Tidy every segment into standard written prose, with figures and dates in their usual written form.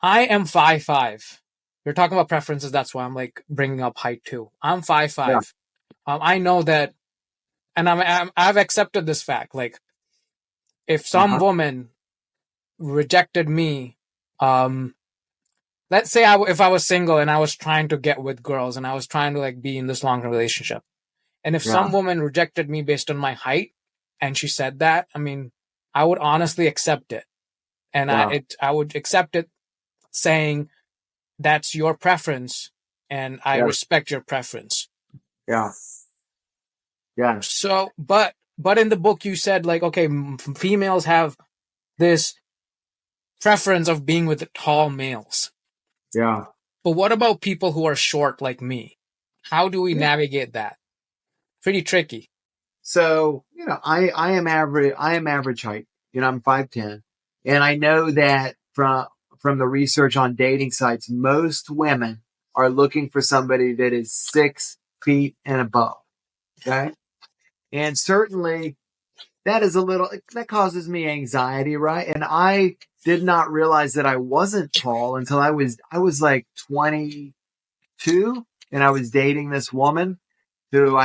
I am 5'5". You're talking about preferences. That's why I'm like bringing up height too. I'm five Yeah. five. I know that, and I've accepted this fact. Like, if some Uh-huh. woman rejected me, um, let's say if I was single and I was trying to get with girls and I was trying to like be in this long relationship, and if Yeah. some woman rejected me based on my height, and she said that, I mean, I would honestly accept it, and Yeah. I would accept it, saying that's your preference, and I Yeah. respect your preference. Yeah. Yeah. So, but in the book you said like, okay, females have this preference of being with tall males. Yeah. But what about people who are short like me? How do we Yeah. navigate that? Pretty tricky. So, I am average. I am average height. I'm 5'10", and I know that from the research on dating sites, most women are looking for somebody that is 6 feet and above. Okay, and certainly that causes me anxiety, right? And I did not realize that I wasn't tall until I was like 22, and I was dating this woman who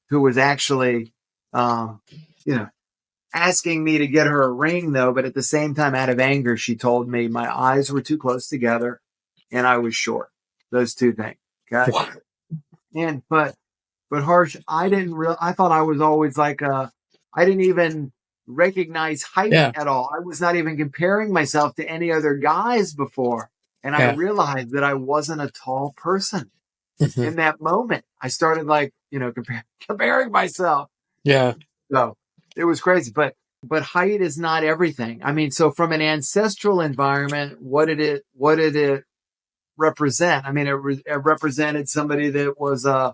who was actually, um, you know, asking me to get her a ring though. But at the same time, out of anger, she told me my eyes were too close together and I was short. Those two things. Okay. What? And, but Harsh, I thought I was always like I didn't even recognize height Yeah, at all. I was not even comparing myself to any other guys before. And I yeah. realized that I wasn't a tall person Hmm. in that moment. I started like, comparing myself. Yeah, So it was crazy, but height is not everything. I mean, so from an ancestral environment, what did it represent? I mean, it represented somebody that was a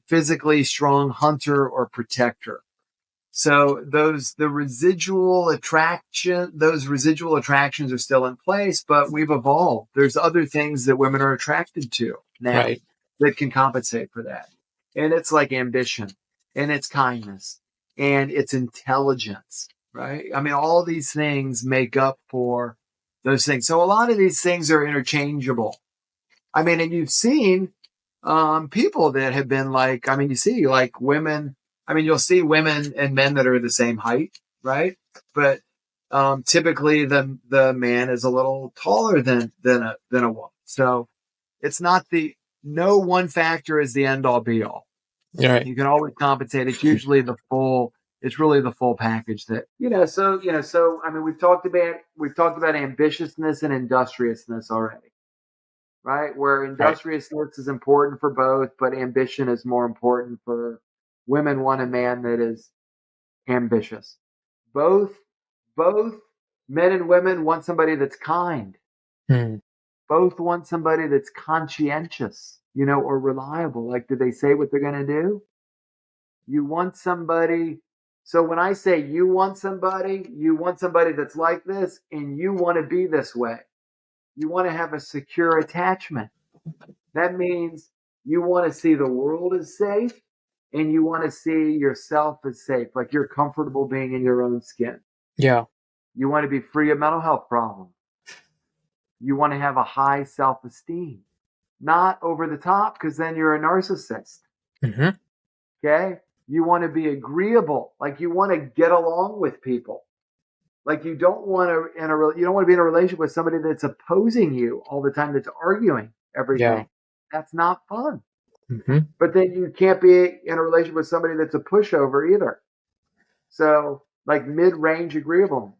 physically strong hunter or protector. So those residual attractions are still in place, but we've evolved. There's other things that women are attracted to now right. that can compensate for that. And it's like ambition, and it's kindness, and it's intelligence, right? I mean, all these things make up for those things. So a lot of these things are interchangeable. I mean, and you've seen people that have been like, I mean, you see like women, I mean, you'll see women and men that are the same height, right? But typically the man is a little taller than a woman. So it's not no one factor is the end all be all. You're right. You can always compensate. It's really the full package so I mean, we've talked about ambitiousness and industriousness already, right? Where Right. industriousness is important for both, but ambition is more important for women want a man that is ambitious. Both, both men and women want somebody that's kind. Hmm. Both want somebody that's conscientious, or reliable. Like, do they say what they're going to do? You want somebody. So when I say you want somebody that's like this and you want to be this way. You want to have a secure attachment. That means you want to see the world as safe and you want to see yourself as safe, like you're comfortable being in your own skin. Yeah. You want to be free of mental health problems. You want to have a high self esteem, not over the top, because then you're a narcissist. Hmm. Okay. You want to be agreeable, like you want to get along with people. Like you don't want to be in a relationship with somebody that's opposing you all the time, that's arguing Yeah. everything. That's not fun. Hmm. But then you can't be in a relationship with somebody that's a pushover either. So, like mid-range agreeableness.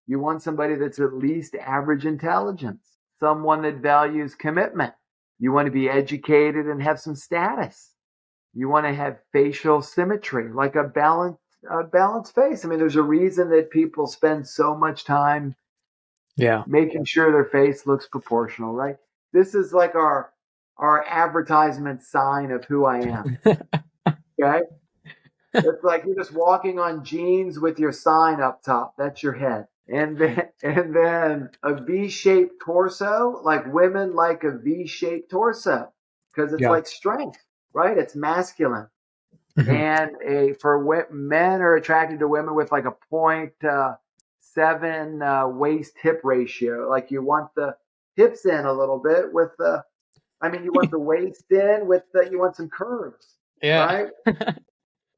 You want somebody that's at least average intelligence, someone that values commitment. You want to be educated and have some status. You want to have facial symmetry, like a balanced face. I mean, there's a reason that people spend so much time Yeah. making sure their face looks proportional, right? This is like our advertisement sign of who I am. Okay. It's like you're just walking on jeans with your sign up top. That's your head. And then a V-shaped torso, like women like a V-shaped torso because it's Yeah. like strength, right? It's masculine. Hmm. And men are attracted to women with like a point 7 waist hip ratio. Like you want the hips in a little bit with the, I mean, you want the waist in with the, you want some curves, Yeah, right?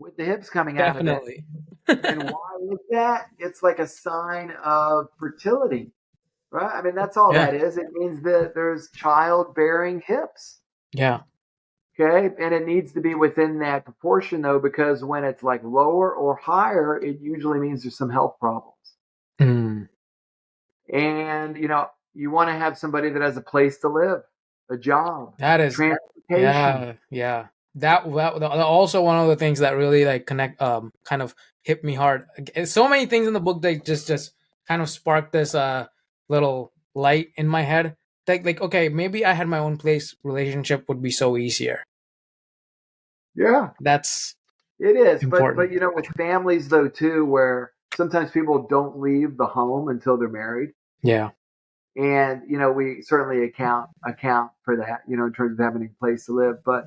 With the hips coming out of it. definitely. And why is that? It's like a sign of fertility, right? I mean, that's all Yeah, that is. It means that there's childbearing hips. yeah, Okay. And it needs to be within that proportion though, because when it's like lower or higher, it usually means there's some health problems. mm, And, you want to have somebody that has a place to live, a job, that is, transportation. yeah, yeah. That also one of the things that really like connect, kind of hit me hard. So many things in the book that just kind of sparked this little light in my head. Like okay, maybe I had my own place, relationship would be so easier. Yeah, That's it is. But important. with families though too, where sometimes people don't leave the home until they're married. Yeah, And, we certainly account for that, in terms of having a place to live. But,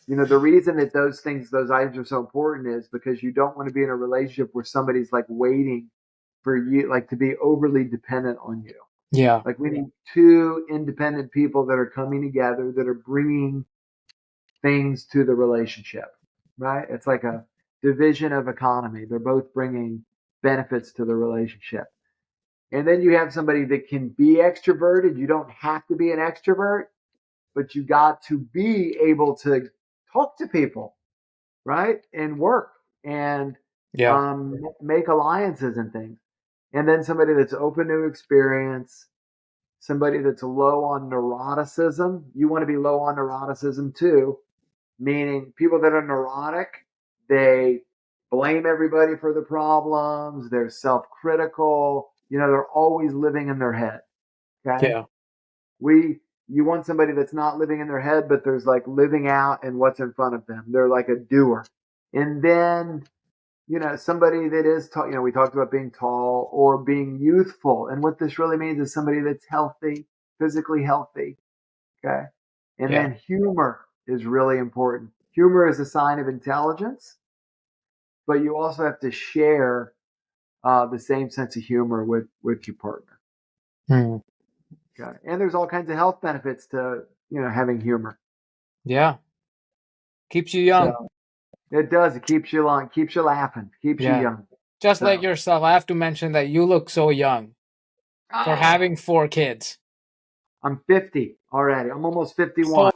the reason that those items are so important is because you don't want to be in a relationship where somebody's like waiting for you, like to be overly dependent on you. yeah, Like we need two independent people that are coming together that are bringing things to the relationship, right? It's like a division of economy. They're both bringing benefits to the relationship. And then you have somebody that can be extroverted. You don't have to be an extrovert, but you got to be able to talk to people, right? And work and yeah, make alliances and things. And then somebody that's open to experience, somebody that's low on neuroticism. You want to be low on neuroticism too, meaning people that are neurotic, they blame everybody for the problems. They're self-critical. They're always living in their head. Okay. yeah, You want somebody that's not living in their head, but there's like living out in what's in front of them. They're like a doer. And then, somebody that is tall, we talked about being tall or being youthful. And what this really means is somebody that's healthy, physically healthy. Okay. And yeah, then humor is really important. Humor is a sign of intelligence, but you also have to share the same sense of humor with your partner. mm, Okay. And there's all kinds of health benefits to, having humor. yeah. Keeps you young. So it does. It keeps you long, keeps you laughing, keeps you Yeah, young. just like So, yourself. I have to mention that you look so young for oh, having 4 kids. I'm 50 already. I'm almost So 51.